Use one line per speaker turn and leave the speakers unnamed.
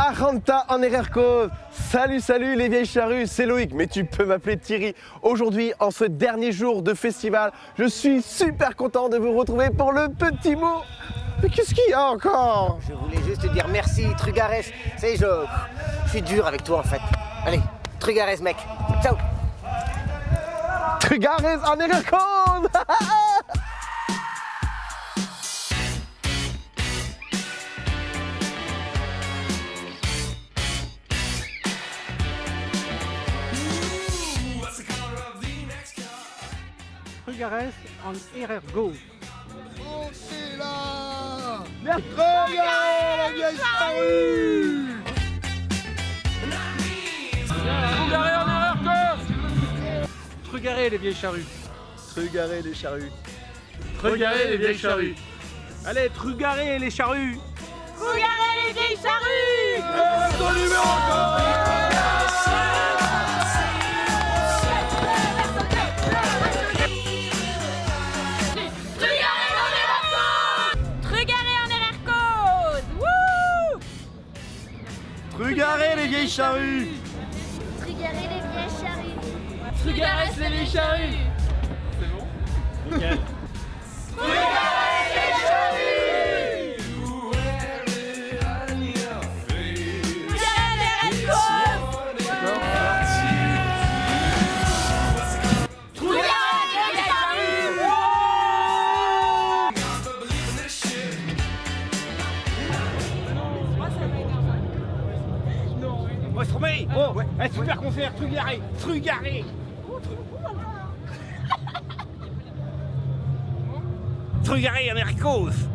Aranta en Herercause. Salut les vieilles charrues, c'est Loïc, mais tu peux m'appeler Thierry. Aujourd'hui, en ce dernier jour de festival, je suis super content de vous retrouver pour le petit mot. Mais qu'est-ce qu'il y a encore?
Je voulais juste te dire merci, Trugarès. C'est je suis dur avec toi en fait. Allez, Trugarès mec. Ciao.
Trugarès en Herercause.
Trugarès en Herercause.
Oh, c'est là!
Regardez la vieille charrue.
Trugarès en Herercause. Trugarès les vieilles charrues.
Trugarès les charrues.
Trugarès les vieilles charrues. Allez, Trugarès les charrues.
Trugarès les vieilles charrues.
Ton numéro
Trugarès en Herercause. Wouh!
Trugarès les vieilles charrues.
Trugarès les vieilles charrues.
Trugarès les vieilles charrues.
Ouais, Stromae. Oh, ouais. Eh, super concert, Trugarès. Trugarès. Trugarès en Herercause.